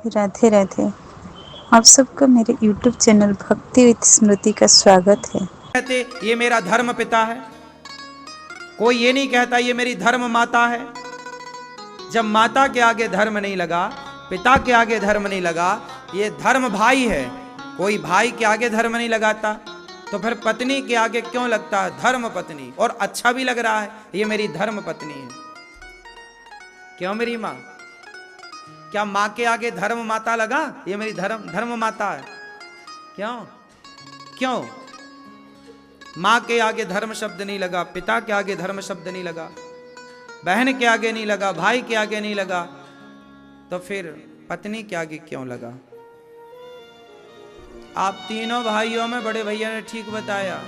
राधे राधे। आप सबका मेरे YouTube चैनल भक्ति विद स्मृति का स्वागत है। कहते ये मेरा धर्म पिता है, कोई ये नहीं कहता ये मेरी धर्म माता है। जब माता के आगे धर्म नहीं लगा, पिता के आगे धर्म नहीं लगा, ये धर्म भाई है, कोई भाई के आगे धर्म नहीं लगाता, तो फिर पत्नी के आगे क्यों लगता है धर्म पत्नी। और अच्छा भी लग रहा है, ये मेरी धर्म पत्नी है। क्यों मेरी माँ? क्या माँ के आगे धर्म माता लगा? ये मेरी धर्म माता है। क्यों क्यों? माँ के आगे धर्म शब्द नहीं लगा, पिता के आगे धर्म शब्द नहीं लगा, बहन के आगे नहीं लगा, भाई के आगे नहीं लगा, तो फिर पत्नी के आगे क्यों लगा? आप तीनों भाइयों में बड़े भैया ने ठीक बताया,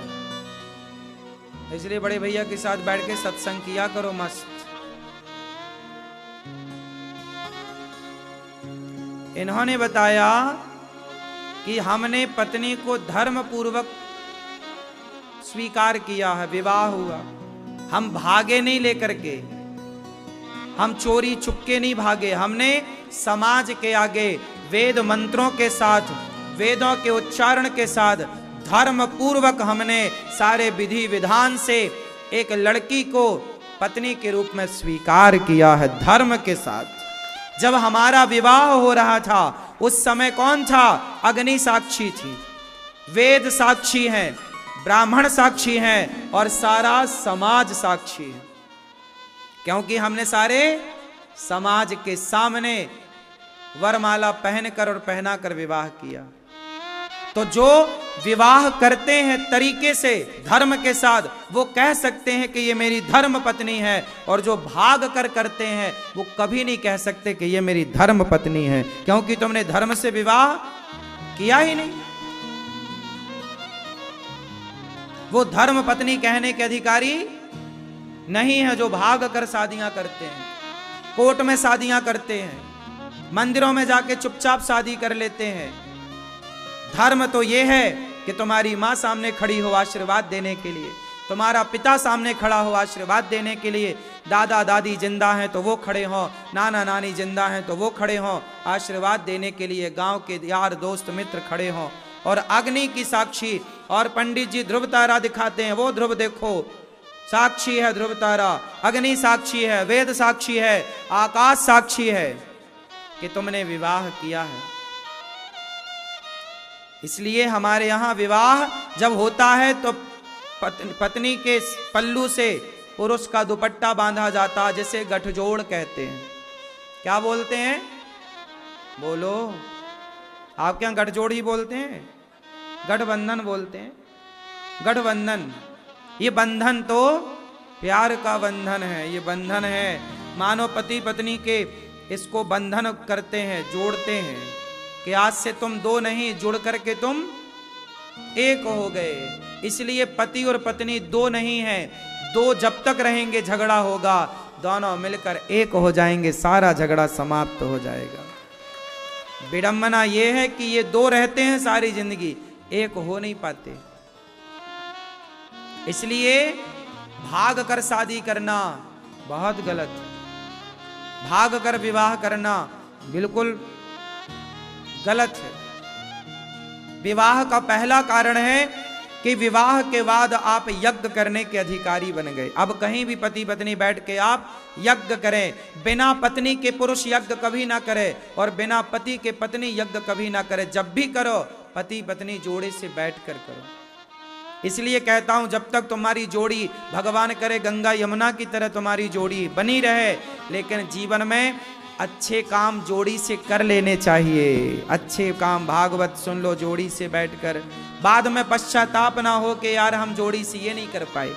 इसलिए बड़े भैया के साथ बैठ के सत्संग किया करो मस्त। इन्होंने बताया कि हमने पत्नी को धर्म पूर्वक स्वीकार किया है, विवाह हुआ, हम भागे नहीं लेकर के, हम चोरी छुपके नहीं भागे, हमने समाज के आगे वेद मंत्रों के साथ, वेदों के उच्चारण के साथ धर्म पूर्वक हमने सारे विधि विधान से एक लड़की को पत्नी के रूप में स्वीकार किया है, धर्म के साथ। जब हमारा विवाह हो रहा था उस समय कौन था? अग्नि साक्षी थी, वेद साक्षी हैं, ब्राह्मण साक्षी हैं और सारा समाज साक्षी है, क्योंकि हमने सारे समाज के सामने वरमाला पहनकर और पहनाकर विवाह किया। तो जो विवाह करते हैं तरीके से धर्म के साथ, वो कह सकते हैं कि ये मेरी धर्म पत्नी है, और जो भाग कर करते हैं वो कभी नहीं कह सकते कि ये मेरी धर्म पत्नी है, क्योंकि तुमने धर्म से विवाह किया ही नहीं। वो धर्म पत्नी कहने के अधिकारी नहीं है जो भाग कर शादियां करते हैं, कोर्ट में शादियां करते हैं, मंदिरों में जाके चुपचाप शादी कर लेते हैं। धर्म तो ये है कि तुम्हारी माँ सामने खड़ी हो आशीर्वाद देने के लिए, तुम्हारा पिता सामने खड़ा हो आशीर्वाद देने के लिए, दादा दादी जिंदा हैं तो वो खड़े हों, नाना नानी जिंदा हैं तो वो खड़े हों आशीर्वाद देने के लिए, गांव के यार दोस्त मित्र खड़े हों। और अग्नि की साक्षी, और पंडित जी ध्रुव तारा दिखाते हैं, वो ध्रुव देखो साक्षी है, ध्रुव तारा, अग्नि साक्षी है, वेद साक्षी है, आकाश साक्षी है कि तुमने विवाह किया है। इसलिए हमारे यहाँ विवाह जब होता है तो पत्नी के पल्लू से पुरुष का दुपट्टा बांधा जाता, जिसे गठजोड़ कहते हैं। क्या बोलते हैं? बोलो, आप क्या गठजोड़ ही बोलते हैं? गठबंधन बोलते हैं। गठबंधन, ये बंधन तो प्यार का बंधन है, ये बंधन है, मानो पति पत्नी के इसको बंधन करते हैं, जोड़ते हैं कि आज से तुम दो नहीं, जुड़ करके तुम एक हो गए। इसलिए पति और पत्नी दो नहीं है, दो जब तक रहेंगे झगड़ा होगा, दोनों मिलकर एक हो जाएंगे, सारा झगड़ा समाप्त हो जाएगा। विडंबना यह है कि ये दो रहते हैं सारी जिंदगी, एक हो नहीं पाते। इसलिए भाग कर शादी करना बहुत गलत, भाग कर विवाह करना बिल्कुल गलत है। विवाह का पहला कारण है कि विवाह के बाद आप यज्ञ करने के अधिकारी बन गए। अब कहीं भी पति पत्नी बैठ के आप यज्ञ करें, बिना पत्नी के पुरुष यज्ञ कभी ना करे और बिना पति के पत्नी यज्ञ कभी ना करे। जब भी करो पति पत्नी जोड़े से बैठ कर करो। इसलिए कहता हूं जब तक तुम्हारी जोड़ी, भगवान करे गंगा यमुना की तरह तुम्हारी जोड़ी बनी रहे, लेकिन जीवन में अच्छे काम जोड़ी से कर लेने चाहिए। अच्छे काम भागवत सुन लो जोड़ी से बैठकर, बाद में पश्चाताप ना हो कि यार हम जोड़ी से ये नहीं कर पाए।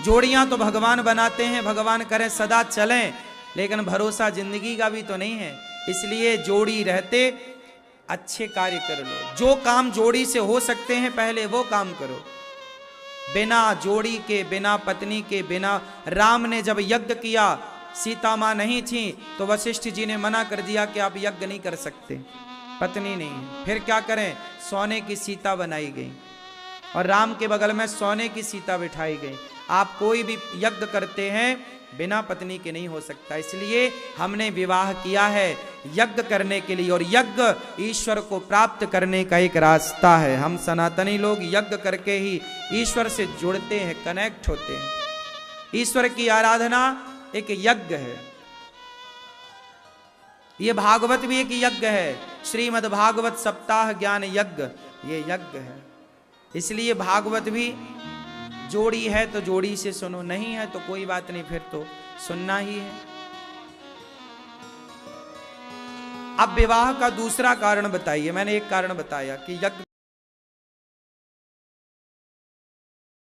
जोड़ियां तो भगवान बनाते हैं, भगवान करे सदा चलें, लेकिन भरोसा जिंदगी का भी तो नहीं है। इसलिए जोड़ी रहते अच्छे कार्य कर लो, जो काम जोड़ी से हो सकते हैं पहले वो काम करो। बिना जोड़ी के, बिना पत्नी के, बिना, राम ने जब यज्ञ किया, सीता माँ नहीं थी तो वशिष्ठ जी ने मना कर दिया कि आप यज्ञ नहीं कर सकते, पत्नी नहीं। फिर क्या करें? सोने की सीता बनाई गई और राम के बगल में सोने की सीता बिठाई गई। आप कोई भी यज्ञ करते हैं बिना पत्नी के नहीं हो सकता। इसलिए हमने विवाह किया है यज्ञ करने के लिए, और यज्ञ ईश्वर को प्राप्त करने का एक रास्ता है। हम सनातनी लोग यज्ञ करके ही ईश्वर से जुड़ते हैं, कनेक्ट होते हैं। ईश्वर की आराधना एक यज्ञ है। ये भागवत भी एक यज्ञ है। श्रीमद् भागवत सप्ताह ज्ञान यज्ञ, ये यज्ञ है। इसलिए भागवत भी जोड़ी है तो जोड़ी से सुनो, नहीं है तो कोई बात नहीं, फिर तो सुनना ही है। अब विवाह का दूसरा कारण बताइए। मैंने एक कारण बताया कि यज्ञ